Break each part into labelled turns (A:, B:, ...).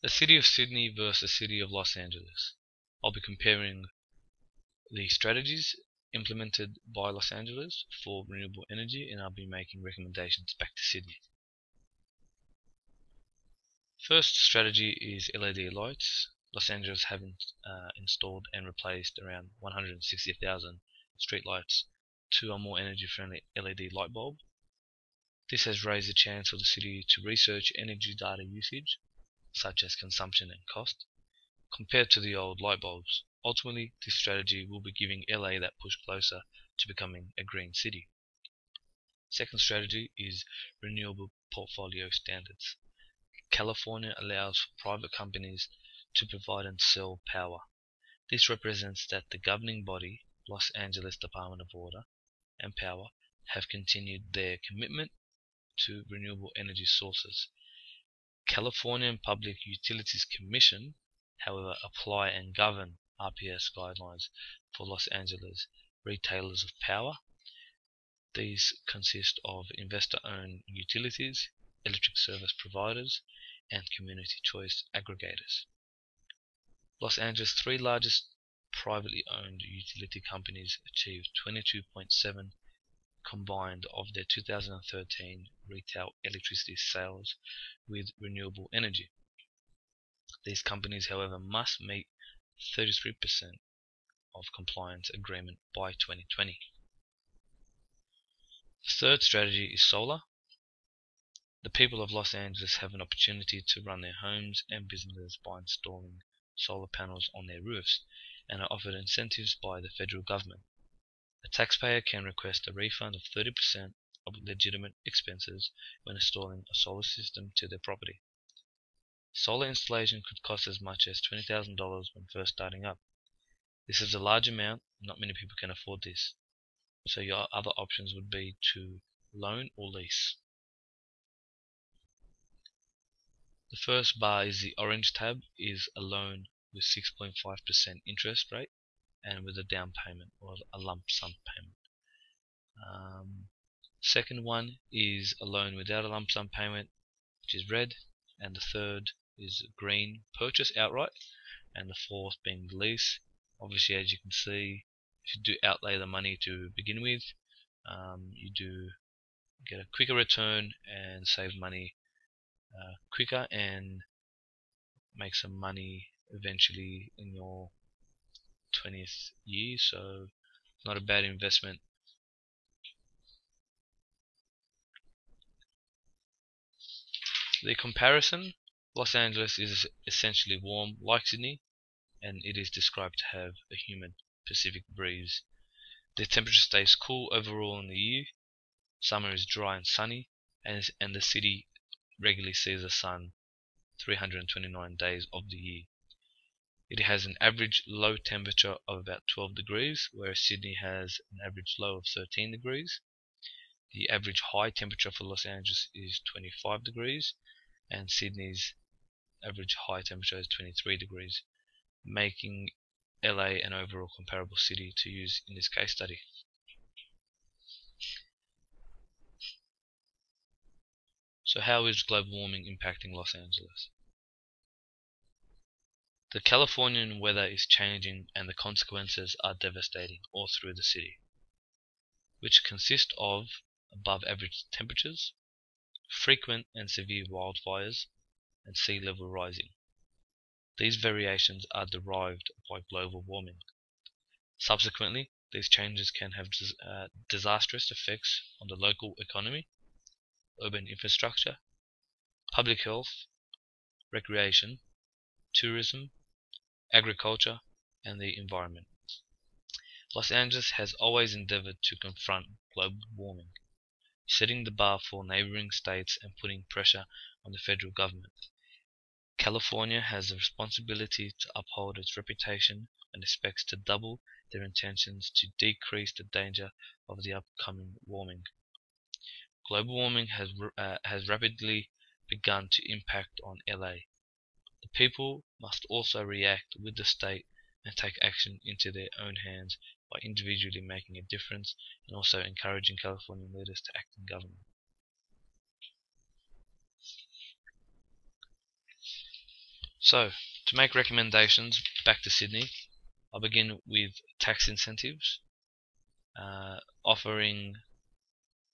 A: The City of Sydney versus the City of Los Angeles. I'll be comparing the strategies implemented by Los Angeles for renewable energy, and I'll be making recommendations back to Sydney. First strategy is LED lights. Los Angeles have installed and replaced around 160,000 streetlights to a more energy-friendly LED light bulb. This has raised the chance for the city to research energy data usage, such as consumption and cost, compared to the old light bulbs. Ultimately, this strategy will be giving LA that push closer to becoming a green city. Second strategy is renewable portfolio standards. California allows for private companies to provide and sell power. This represents that the governing body, Los Angeles Department of Water and Power, have continued their commitment to renewable energy sources. California Public Utilities Commission, however, apply and govern RPS guidelines for Los Angeles retailers of power. These consist of investor-owned utilities, electric service providers, and community choice aggregators. Los Angeles' three largest privately owned utility companies achieved 22.7% combined of their 2013 retail electricity sales with renewable energy. These companies, however, must meet 33% of compliance agreement by 2020. The third strategy is solar. The people of Los Angeles have an opportunity to run their homes and businesses by installing solar panels on their roofs and are offered incentives by the federal government. A taxpayer can request a refund of 30% of legitimate expenses when installing a solar system to their property. Solar installation could cost as much as $20,000 when first starting up. This is a large amount, not many people can afford this. So your other options would be to loan or lease. The first bar is the orange tab, is a loan with 6.5% interest rate and with a down payment or a lump sum payment. Second one is a loan without a lump sum payment, which is red, and the third is green, purchase outright, and the fourth being the lease. Obviously, as you can see, if you do outlay the money to begin with, you do get a quicker return and save money quicker and make some money eventually in your 20th year, so not a bad investment. The comparison: Los Angeles is essentially warm like Sydney, and it is described to have a humid Pacific breeze. The temperature stays cool overall in the year. Summer is dry and sunny, and the city regularly sees the sun 329 days of the year. It has an average low temperature of about 12 degrees, whereas Sydney has an average low of 13 degrees. The average high temperature for Los Angeles is 25 degrees, and Sydney's average high temperature is 23 degrees, making LA an overall comparable city to use in this case study. So how is global warming impacting Los Angeles? The Californian weather is changing and the consequences are devastating all through the city, which consist of above average temperatures, frequent and severe wildfires, and sea level rising. These variations are derived by global warming. Subsequently, these changes can have disastrous effects on the local economy, urban infrastructure, public health, recreation, tourism, agriculture, and the environment. Los Angeles has always endeavored to confront global warming, setting the bar for neighboring states and putting pressure on the federal government. California has the responsibility to uphold its reputation and expects to double their intentions to decrease the danger of the upcoming warming. Global warming has rapidly begun to impact on LA. The people must also react with the state and take action into their own hands by individually making a difference and also encouraging Californian leaders to act in government. So, to make recommendations back to Sydney, I'll begin with tax incentives, offering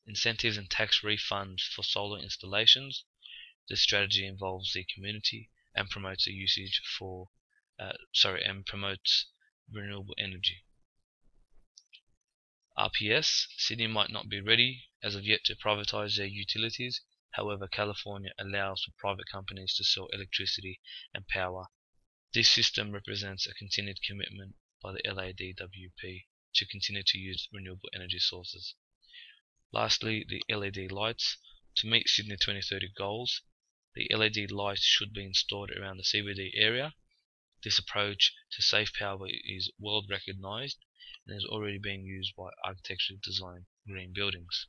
A: incentives and tax refunds for solar installations. This strategy involves the community and promotes and promotes renewable energy. RPS, Sydney might not be ready as of yet to privatize their utilities. However, California allows for private companies to sell electricity and power. This system represents a continued commitment by the LADWP to continue to use renewable energy sources. Lastly, the LED lights. To meet Sydney 2030 goals, the LED lights should be installed around the CBD area. This approach to safe power is world recognized and is already being used by architecturally designed green buildings.